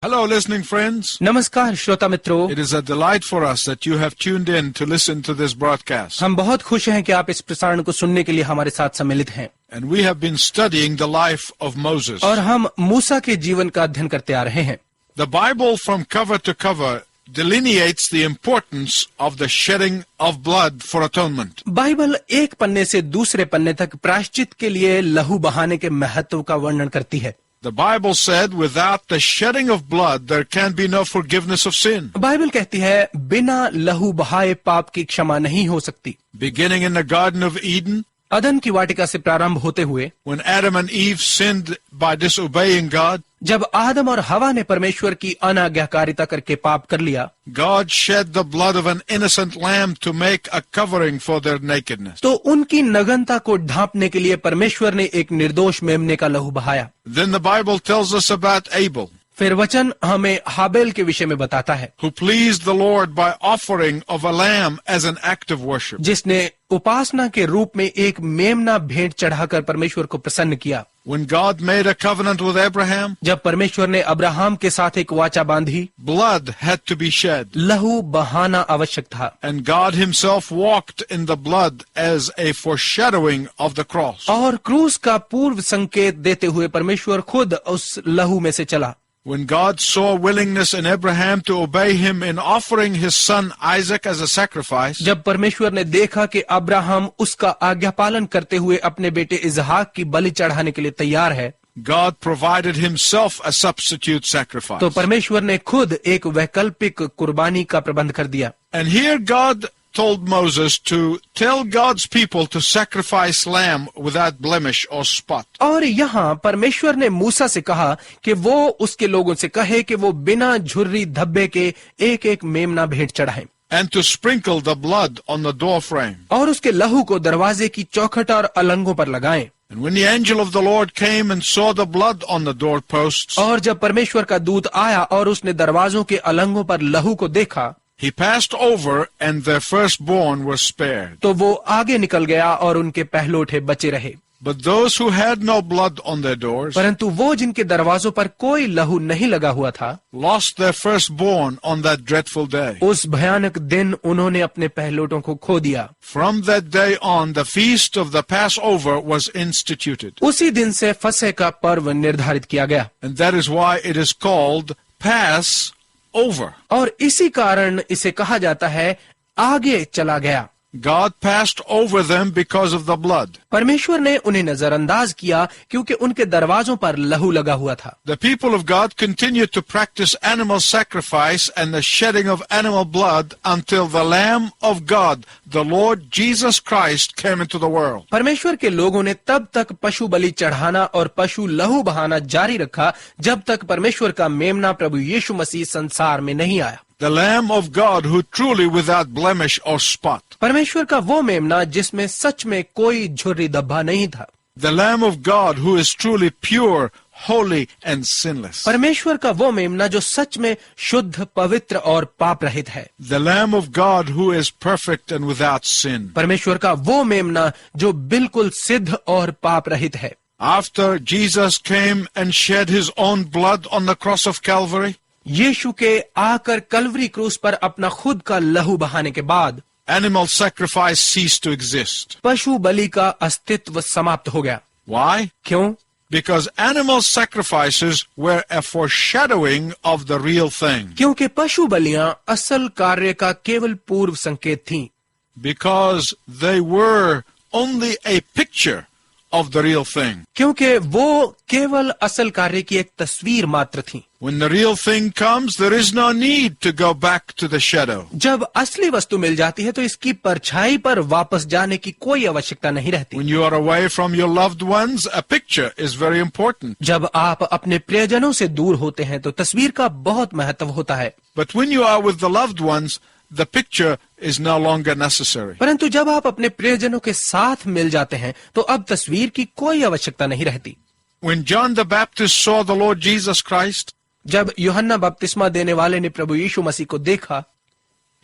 Hello, listening friends. नमस्कार श्रोता मित्रों, It is a delight for us that you have tuned in to listen to this broadcast. हम बहुत खुश हैं कि आप इस प्रसारण को सुनने के लिए हमारे साथ सम्मिलित हैं। And we have been studying the life of Moses. और हम मूसा के जीवन का अध्ययन करते आ रहे हैं। The Bible from cover to cover delineates the importance of the shedding of blood for atonement. Bible एक पन्ने से दूसरे पन्ने तक प्रायश्चित के लिए लहू बहाने के महत्व का वर्णन करती है। The Bible said, without the shedding of blood, there can be no forgiveness of sin. Bible कहती है बिना लहू बहाए पाप की क्षमा नहीं हो सकती। Beginning in the Garden of Eden, अदन की वाटिका से प्रारंभ होते हुए when Adam and Eve sinned by disobeying God, जब आदम और हवा ने परमेश्वर की अनाज्ञाकारिता करके पाप कर लिया, God shed the blood of an innocent lamb to make a covering for their nakedness. तो उनकी नग्नता को ढांपने के लिए परमेश्वर ने एक निर्दोष मेमने का लहू बहाया। Then the Bible tells us about Abel, फिर वचन हमें हाबेल के विषय में बताता है, who pleased the Lord by offering of a lamb as an act of worship. जिसने उपासना के रूप में एक मेमना भेंट चढ़ाकर परमेश्वर को प्रसन्न किया। When God made a covenant with Abraham, जब परमेश्वर ने अब्राहम के साथ एक वाचा बांधी, blood had to be shed. लहू बहाना आवश्यक था। And God himself walked in the blood as a foreshadowing of the cross. और क्रूस का पूर्व संकेत देते हुए परमेश्वर खुद उस लहू में से चला। When God saw willingness in Abraham to obey him in offering his son Isaac as a sacrifice, जब परमेश्वर ने देखा कि अब्राहम उसका आज्ञा पालन करते हुए अपने बेटे इजहाक की बलि चढ़ाने के लिए तैयार है, God provided himself a substitute sacrifice. तो परमेश्वर ने खुद एक वैकल्पिक कुर्बानी का प्रबंध कर दिया। And here God told Moses to tell God's people to sacrifice lamb without blemish or spot. और यहाँ परमेश्वर ने मूसा से कहा कि वो उसके लोगों से कहे कि वो बिना झुर्री धब्बे के एक एक मेमना भेंट चढ़ाएं। And to sprinkle the blood on the door frame. और उसके लहू को दरवाजे की चौखट और अलंगों पर लगाएं। And when the angel of the Lord came and saw the blood on the doorposts, और जब परमेश्वर का दूत आया और उसने दरवाजों के अलंगों पर लहू को देखा, he passed over and their firstborn were spared. तो वो आगे निकल गया और उनके पहलोठे बचे रहे। But those who had no blood on their doors परंतु वो जिनके दरवाजों पर कोई लहू नहीं लगा हुआ था, lost their firstborn on that dreadful day. उस भयानक दिन उन्होंने अपने पहलोटों को खो दिया। From that day on, the feast of the Passover was instituted. उसी दिन से फसह का पर्व निर्धारित किया गया। And that is why it is called Passover. और इसी कारण इसे कहा जाता है आगे चला गया। God passed over them because of the blood. परमेश्वर ने उन्हें नजरअंदाज किया क्योंकि उनके दरवाजों पर लहू लगा हुआ था। The people of God continued to practice animal sacrifice and the shedding of animal blood until the Lamb of God, the Lord Jesus Christ, came into the world. परमेश्वर के लोगों ने तब तक पशु बलि चढ़ाना और पशु लहू बहाना जारी रखा जब तक परमेश्वर का मेमना प्रभु यीशु मसीह संसार में नहीं आया। The Lamb of God who truly without blemish or spot. परमेश्वर का वो मेमना जिसमें सच में कोई झुर्री धब्बा नहीं था। The Lamb of God who is truly pure, holy and sinless. परमेश्वर का वो मेमना जो सच में शुद्ध, पवित्र और पाप रहित है। The Lamb of God who is perfect and without sin. परमेश्वर का वो मेमना जो बिल्कुल सिद्ध और पाप रहित है। After Jesus came and shed his own blood on the cross of Calvary, यीशु के आकर कलवरी क्रूस पर अपना खुद का लहू बहाने के बाद animal sacrifice ceased to exist. पशु बलि का अस्तित्व समाप्त हो गया। Why? क्यों? Because animal sacrifices were a foreshadowing of the real thing. क्योंकि पशु बलियां असल कार्य का केवल पूर्व संकेत थीं। Because they were only a picture of the real thing. क्योंकि वो केवल असल कार्य की एक तस्वीर मात्र थी। When the real thing comes, there is no need to go back to the shadow. जब असली वस्तु मिल जाती है तो इसकी परछाई पर वापस जाने की कोई आवश्यकता नहीं रहती। When you are away from your loved ones, a picture is very important. जब आप अपने प्रियजनों से दूर होते हैं तो तस्वीर का बहुत महत्व होता है। But when you are with the loved ones, the picture is no longer necessary. परंतु जब आप अपने प्रियजनों के साथ मिल जाते हैं तो अब तस्वीर की कोई आवश्यकता नहीं रहती। When John the Baptist saw the Lord Jesus Christ, जब यूहन्ना बपतिस्मा देने वाले ने प्रभु यीशु मसीह को देखा,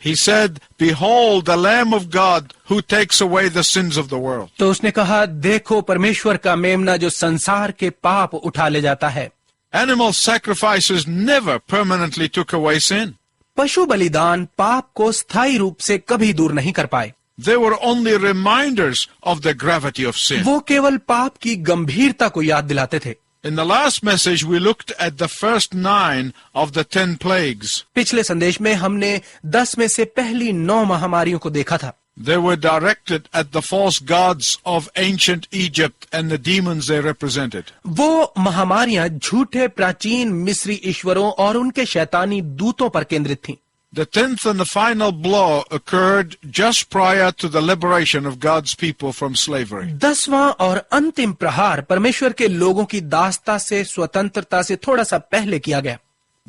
he said, "Behold the Lamb of God who takes away the sins of the world." तो उसने कहा, देखो परमेश्वर का मेमना जो संसार के पाप उठा ले जाता है। Animal sacrifices never permanently took away sin. पशु बलिदान पाप को स्थायी रूप से कभी दूर नहीं कर पाए। They were only reminders of the gravity of sin. वो केवल पाप की गंभीरता को याद दिलाते थे। In the last message, we looked at the first 9 of the 10 plagues. पिछले संदेश में हमने 10 में से पहली 9 महामारियों को देखा था। They were directed at the false gods of ancient Egypt and the demons they represented. वो महामारियां झूठे प्राचीन मिस्री ईश्वरों और उनके शैतानी दूतों पर केंद्रित थीं। The 10th and the final blow occurred just prior to the liberation of God's people from slavery. 10वां और अंतिम प्रहार परमेश्वर के लोगों की दासता से स्वतंत्रता से थोड़ा सा पहले किया गया।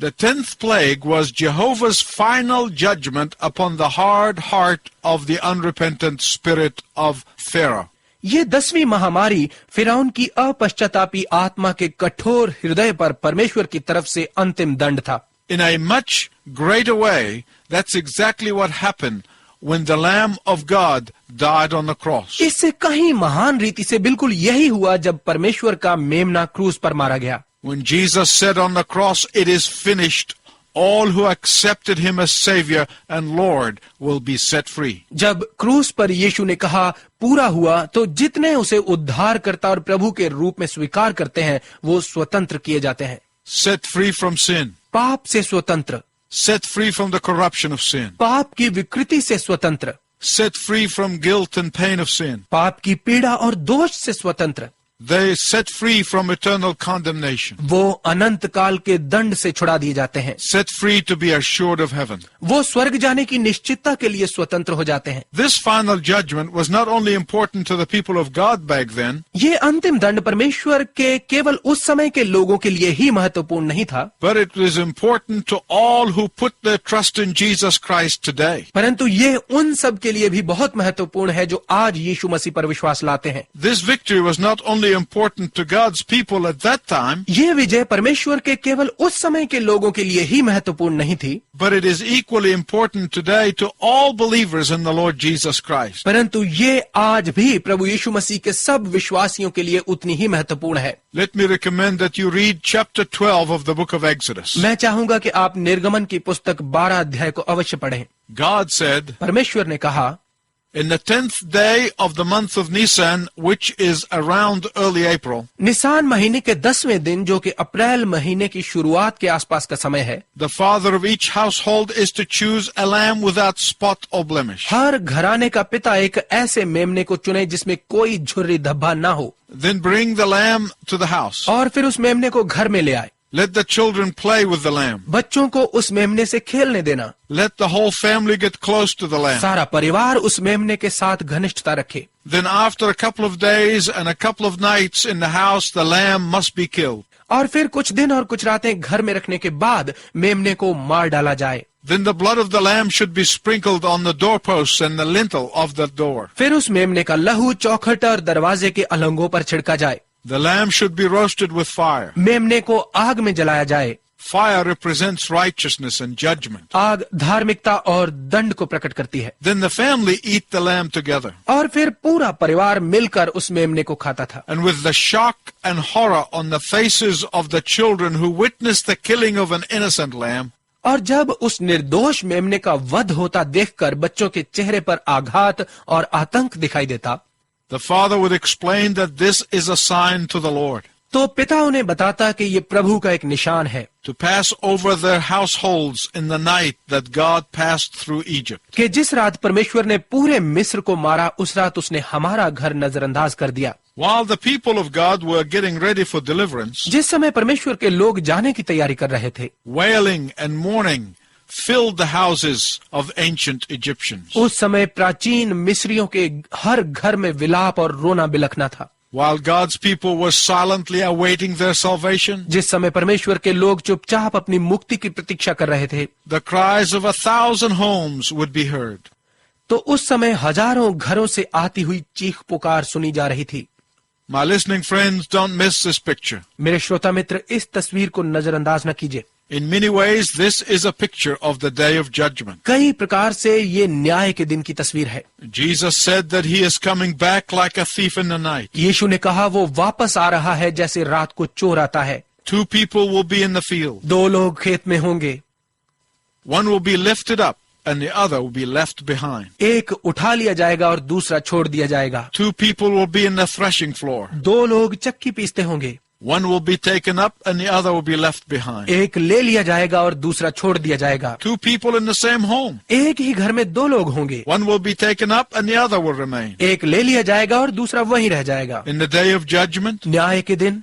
The 10th plague was Jehovah's final judgment upon the hard heart of the unrepentant spirit of Pharaoh. ये 10वीं महामारी फिरौन की अपश्चातापी आत्मा के कठोर हृदय पर परमेश्वर की तरफ से अंतिम दंड था। In a much greater way, that's exactly what happened when the Lamb of God died on the cross. इससे कहीं महान रीति से बिल्कुल यही हुआ जब परमेश्वर का मेमना क्रूस पर मारा गया। When Jesus said on the cross, "It is finished," all who accepted him as Savior and Lord will be set free. जब क्रूस पर यीशु ने कहा पूरा हुआ, तो जितने उसे उद्धारकर्ता और प्रभु के रूप में स्वीकार करते हैं वो स्वतंत्र किए जाते हैं। Set free from sin. पाप से स्वतंत्र, Set free from the corruption of sin. पाप की विकृति से स्वतंत्र, Set free from guilt and pain of sin. पाप की पीड़ा और दोष से स्वतंत्र, They set free from eternal condemnation. वो अनंत काल के दंड से छुड़ा दिए जाते हैं। Set free to be assured of heaven. वो स्वर्ग जाने की निश्चितता के लिए स्वतंत्र हो जाते हैं। This final judgment was not only important to the people of God back then, ये अंतिम दंड परमेश्वर के केवल उस समय के लोगों के लिए ही महत्वपूर्ण नहीं था, but it was important to all who put their trust in Jesus Christ today. परंतु ये उन सब के लिए भी बहुत महत्वपूर्ण है जो आज यीशु मसीह पर विश्वास लाते हैं। This victory was not only important to God's people at that time, ये विजय परमेश्वर के केवल उस समय के लोगों के लिए ही महत्वपूर्ण नहीं थी, but it is equally important today to all believers in the Lord Jesus Christ. परंतु ये आज भी प्रभु यीशु मसीह के सब विश्वासियों के लिए उतनी ही महत्वपूर्ण है। Let me recommend that you read chapter 12 of the book of Exodus. मैं चाहूंगा कि आप निर्गमन की पुस्तक 12 अध्याय को अवश्य पढ़ें। God said, परमेश्वर ने कहा, "In the 10th day of the month of Nisan, which is around early April, Nissan महीने के 10वें दिन, जो कि अप्रैल महीने की शुरुआत के आसपास का समय है, the father of each household is to choose a lamb without spot or blemish. हर घराने का पिता एक ऐसे मेमने को चुने जिसमें कोई झुर्री धब्बा ना हो, Then bring the lamb to the house. और फिर उस मेमने को घर में ले आए। Let the children play with the lamb. बच्चों को उस मेमने से खेलने देना। Let the whole family get close to the lamb. सारा परिवार उस मेमने के साथ घनिष्ठता रखे। Then after a couple of days and a couple of nights in the house, the lamb must be killed. और फिर कुछ दिन और कुछ रातें घर में रखने के बाद मेमने को मार डाला जाए। Then the blood of the lamb should be sprinkled on the doorposts and the lintel of the door. फिर उस मेमने का लहू चौखट और दरवाजे के अलंगों पर छिड़का जाए। The lamb should be roasted with fire. मेमने को आग में जलाया जाए। Fire represents righteousness and judgment. आग धार्मिकता और दंड को प्रकट करती है। Then the family eat the lamb together. और फिर पूरा परिवार मिलकर उस मेमने को खाता था। And with the shock and horror on the faces of the children who witnessed the killing of an innocent lamb, और जब उस निर्दोष मेमने का वध होता देखकर बच्चों के चेहरे पर आघात और आतंक दिखाई देता, the father would explain that this is a sign to the Lord, तो पिता उन्हें बताता कि ये प्रभु का एक निशान है, to pass over their households in the night that God passed through Egypt. कि जिस रात परमेश्वर ने पूरे मिस्र को मारा, उस रात उसने हमारा घर नजरअंदाज कर दिया। While the people of God were getting ready for deliverance, जिस समय परमेश्वर के लोग जाने की तैयारी कर रहे थे, wailing and mourning filled the houses of ancient Egyptians. उस समय प्राचीन मिस्रियों के हर घर में विलाप और रोना बिलखना था। While God's people were silently awaiting their salvation, जिस समय परमेश्वर के लोग चुपचाप अपनी मुक्ति की प्रतीक्षा कर रहे थे, the cries of 1,000 homes would be heard. तो उस समय हजारों घरों से आती हुई चीख पुकार सुनी जा रही थी। My listening friends, don't miss this picture. मेरे श्रोता मित्र, इस तस्वीर को नजरअंदाज न कीजिए। In many ways, this is a picture of the day of judgment. कई प्रकार से ये न्याय के दिन की तस्वीर है। Jesus said that he is coming back like a thief in the night. यीशु ने कहा वो वापस आ रहा है जैसे रात को चोर आता है। Two people will be in the field. दो लोग खेत में होंगे, One will be lifted up and the other will be left behind. एक उठा लिया जाएगा और दूसरा छोड़ दिया जाएगा। Two people will be in the threshing floor. दो लोग चक्की पीसते होंगे, One will be taken up and the other will be left behind. एक ले लिया जाएगा और दूसरा छोड़ दिया जाएगा। Two people in the same home. एक ही घर में दो लोग होंगे, One will be taken up and the other will remain. एक ले लिया जाएगा और दूसरा वहीं रह जाएगा। In the day of judgment, न्याय के दिन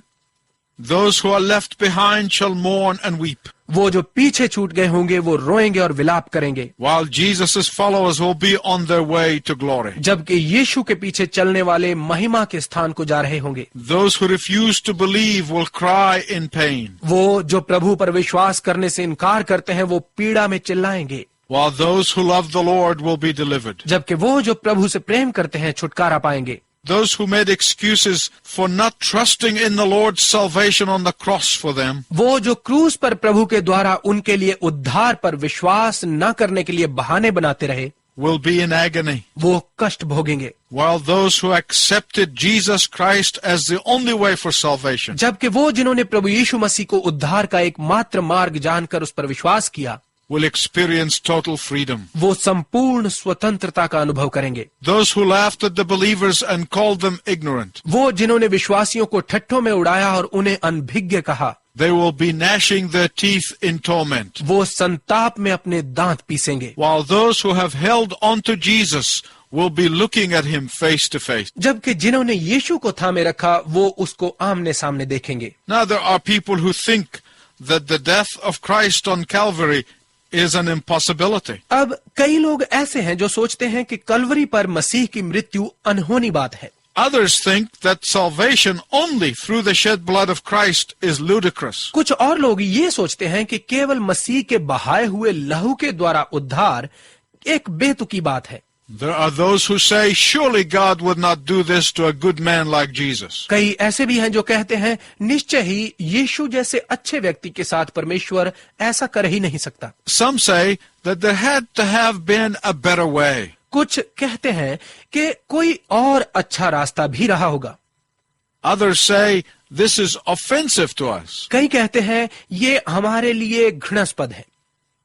those who are left behind shall mourn and weep, वो जो पीछे छूट गए होंगे वो रोएंगे और विलाप करेंगे, while Jesus' followers will be on their way to glory. जबकि यीशु के पीछे चलने वाले महिमा के स्थान को जा रहे होंगे। Those who refuse to believe will cry in pain, वो जो प्रभु पर विश्वास करने से इनकार करते हैं वो पीड़ा में चिल्लाएंगे, while those who love the Lord will be delivered. जबकि वो जो प्रभु से प्रेम करते हैं छुटकारा पाएंगे। Those who made excuses for not trusting in the Lord's salvation on the cross for them वो जो क्रूस पर प्रभु के द्वारा उनके लिए उद्धार पर विश्वास न करने के लिए बहाने बनाते रहे, will be in agony, वो कष्ट भोगेंगे, while those who accepted Jesus Christ as the only way for salvation जबकि वो जिन्होंने प्रभु यीशु मसीह को उद्धार का एकमात्र मार्ग जानकर उस पर विश्वास किया will experience total freedom. वो संपूर्ण स्वतंत्रता का अनुभव करेंगे। Those who laughed at the believers and called them ignorant, वो जिन्होंने विश्वासियों को ठट्ठों में उड़ाया और उन्हें अनभिज्ञ कहा, they will be gnashing their teeth in torment. वो संताप में अपने दांत पीसेंगे, While those who have held on to Jesus will be looking at him face to face. जबकि जिन्होंने यीशु को थामे रखा वो उसको आमने सामने देखेंगे। Now there are people who think that the death of Christ on Calvary is an impossibility. अब कई लोग ऐसे हैं जो सोचते हैं कि कलवरी पर मसीह की मृत्यु अनहोनी बात है। Others think that salvation only through the shed blood of Christ is ludicrous. कुछ और लोग ये सोचते हैं कि केवल मसीह के बहाए हुए लहू के द्वारा उद्धार एक बेतुकी बात है। There are those who say, surely God would not do this to a good man like Jesus. कई ऐसे भी हैं जो कहते हैं निश्चय ही यीशु जैसे अच्छे व्यक्ति के साथ परमेश्वर ऐसा कर ही नहीं सकता। Some say that there had to have been a better way. कुछ कहते हैं कि कोई और अच्छा रास्ता भी रहा होगा। Others say this is offensive to us, कई कहते हैं ये हमारे लिए घृणास्पद है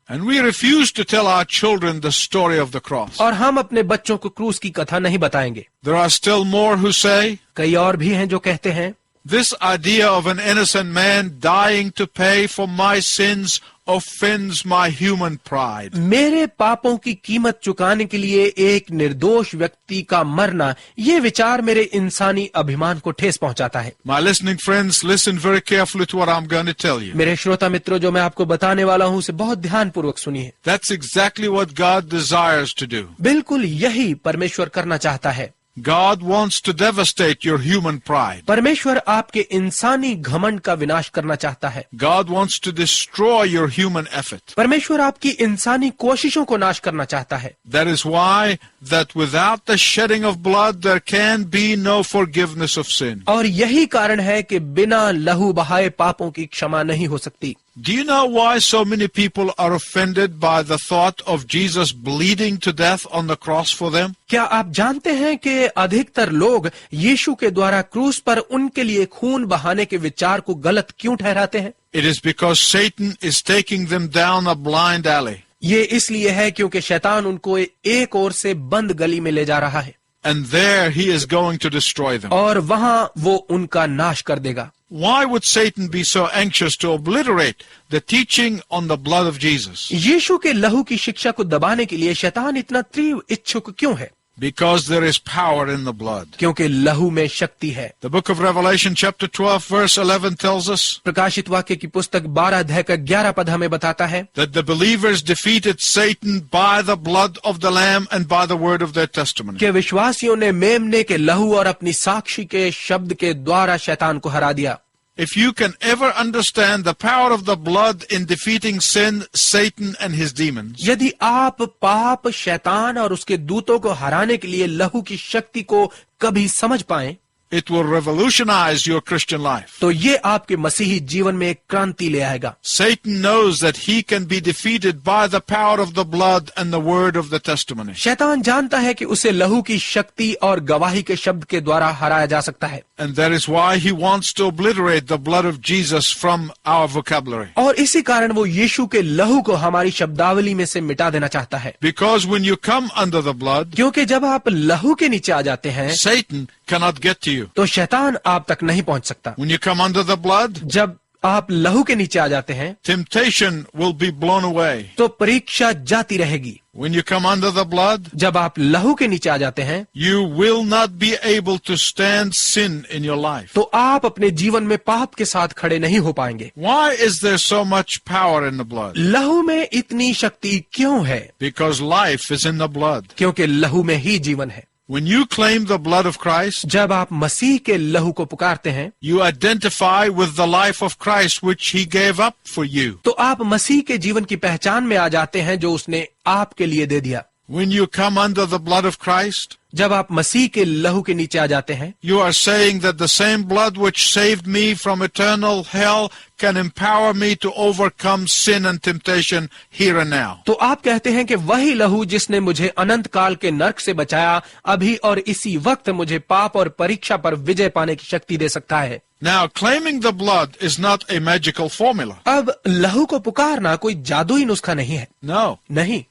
and we refuse to tell our children the story of the cross. और हम अपने बच्चों को क्रूस की कथा नहीं बताएंगे। There are still more who say कई और भी हैं जो कहते हैं this idea of an innocent man dying to pay for my sins offends my human pride. मेरे पापों की कीमत चुकाने के लिए एक निर्दोष व्यक्ति का मरना, ये विचार मेरे इंसानी अभिमान को ठेस पहुंचाता है। My listening friends, listen very carefully to what I'm going to tell you. मेरे श्रोता मित्रों, जो मैं आपको बताने वाला हूँ उसे बहुत ध्यानपूर्वक सुनिए। That's exactly what God desires to do. बिल्कुल यही परमेश्वर करना चाहता है। God wants to devastate your human pride. परमेश्वर आपके इंसानी घमंड का विनाश करना चाहता है। God wants to destroy your human effort. परमेश्वर आपकी इंसानी कोशिशों को नाश करना चाहता है। That is why that without the shedding of blood there can be no forgiveness of sin. और यही कारण है कि बिना लहू बहाए पापों की क्षमा नहीं हो सकती। Do you know why so many people are offended by the thought of Jesus bleeding to death on the cross for them? क्या आप जानते हैं कि अधिकतर लोग यीशु के द्वारा क्रूस पर उनके लिए खून बहाने के विचार को गलत क्यों ठहराते हैं? It is because Satan is taking them down a blind alley. ये इसलिए है क्योंकि शैतान उनको एक ओर से बंद गली में ले जा रहा है And there he is going to destroy them. और वहां वो उनका नाश कर देगा। Why would Satan be so anxious to obliterate the teaching on the blood of Jesus? यीशु के लहू की शिक्षा को दबाने के लिए शैतान इतना तीव्र इच्छुक क्यों है? Because there is power in the blood. क्योंकि लहू में शक्ति है। The book of Revelation chapter 12 verse 11 tells us प्रकाशित वाक्य की पुस्तक 12 अध्याय का 11 पद हमें बताता है that the believers defeated Satan by the blood of the Lamb and by the word of their testimony. कि विश्वासियों ने मेमने के लहू और अपनी साक्षी के शब्द के द्वारा शैतान को हरा दिया। If you can ever understand the power of the blood in defeating sin, Satan and his demons, यदि आप पाप, शैतान और उसके दूतों को हराने के लिए लहू की शक्ति को कभी समझ पाएं, It will revolutionize your Christian life. तो ये आपके मसीही जीवन में एक क्रांति ले आएगा। Satan knows that he can be defeated by the power of the blood and the word of the testimony. शैतान जानता है कि उसे लहू की शक्ति और गवाही के शब्द के द्वारा हराया जा सकता है, And that is why he wants to obliterate the blood of Jesus from our vocabulary. और इसी कारण वो यीशु के लहू को हमारी शब्दावली में से मिटा देना चाहता है। Because when you come under the blood, क्योंकि जब आप लहू के नीचे आ जाते हैं Satan cannot get to you. तो शैतान आप तक नहीं पहुंच सकता। When you come under the blood, जब आप लहू के नीचे आ जाते हैं temptation will be blown away. तो परीक्षा जाती रहेगी। When you come under the blood, जब आप लहू के नीचे आ जाते हैं you will not be able to stand sin in your life. तो आप अपने जीवन में पाप के साथ खड़े नहीं हो पाएंगे। Why is there so much power in the blood? लहू में इतनी शक्ति क्यों है? Because life is in the blood. क्योंकि लहू में ही जीवन है। When you claim the blood of Christ, जब आप मसीह के लहू को पुकारते हैं you identify with the life of Christ which he gave up for you. तो आप मसीह के जीवन की पहचान में आ जाते हैं जो उसने आपके लिए दे दिया। When you come under the blood of Christ, जब आप मसीह के लहू के नीचे आ जाते हैं you are saying that the same blood which saved me from eternal hell can empower me to overcome sin and temptation here and now. तो आप कहते हैं कि वही लहू जिसने मुझे अनंत काल के नर्क से बचाया अभी और इसी वक्त मुझे पाप और परीक्षा पर विजय पाने की शक्ति दे सकता है। Now, claiming the blood is not a magical formula. अब लहू को पुकारना कोई जादुई नुस्खा नहीं है। No. नहीं,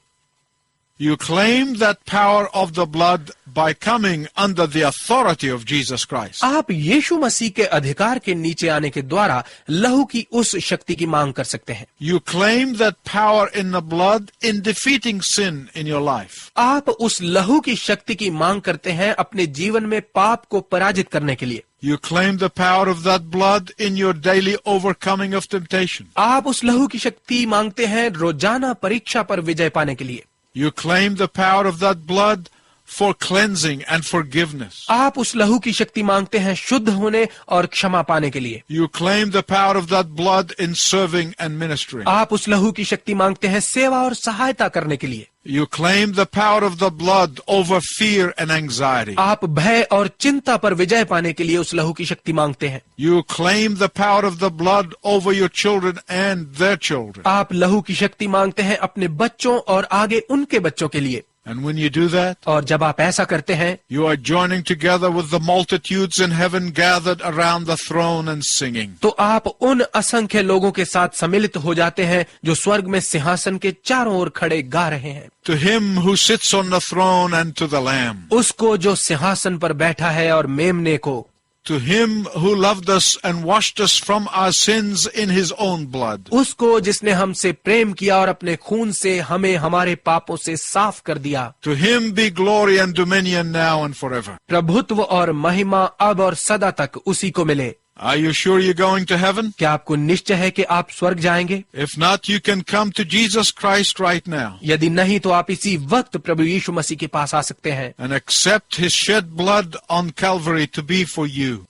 You claim that power of the blood by coming under the authority of Jesus Christ. आप यीशु मसीह के अधिकार के नीचे आने के द्वारा लहू की उस शक्ति की मांग कर सकते हैं। You claim that power in the blood in defeating sin in your life. आप उस लहू की शक्ति की मांग करते हैं अपने जीवन में पाप को पराजित करने के लिए। You claim the power of that blood in your daily overcoming of temptation. आप उस लहू की शक्ति मांगते हैं रोजाना परीक्षा पर विजय पाने के लिए। You claim the power of that blood for cleansing and forgiveness. आप उस लहू की शक्ति मांगते हैं शुद्ध होने और क्षमा पाने के लिए। You claim the power of that blood in serving and ministering. आप उस लहू की शक्ति मांगते हैं सेवा और सहायता करने के लिए। You claim the power of the blood over fear and anxiety. आप भय और चिंता पर विजय पाने के लिए उस लहू की शक्ति मांगते हैं। You claim the power of the blood over your children and their children. आप लहू की शक्ति मांगते हैं अपने बच्चों और आगे उनके बच्चों के लिए। And when you do that, और जब आप ऐसा करते हैं you are joining together with the multitudes in heaven gathered around the throne and singing. तो आप उन असंख्य लोगों के साथ सम्मिलित हो जाते हैं जो स्वर्ग में सिंहासन के चारों ओर खड़े गा रहे हैं। To him who sits on the throne and to the Lamb. उसको जो सिंहासन पर बैठा है और मेमने को। To him who loved us and washed us from our sins in his own blood. उसको जिसने हमसे प्रेम किया और अपने खून से हमें हमारे पापों से साफ कर दिया। To him be glory and dominion now and forever. प्रभुत्व और महिमा अब और सदा तक उसी को मिले। Are you sure you're going to heaven? क्या आपको निश्चय है कि आप स्वर्ग जाएंगे? If not, you can come to Jesus Christ right now यदि नहीं तो आप इसी वक्त प्रभु यीशु मसीह के पास आ सकते हैं and accept his shed blood on Calvary to be for you.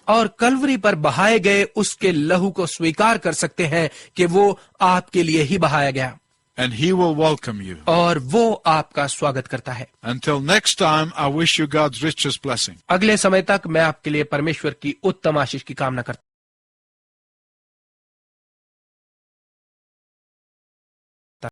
और कलवरी पर बहाए गए उसके लहू को स्वीकार कर सकते हैं कि वो आपके लिए ही बहाया गया। And he will welcome you. और वो आपका स्वागत करता है। Until next time, I wish you God's richest blessing. अगले समय तक मैं आपके लिए परमेश्वर की उत्तम आशीष की कामना करता हूं।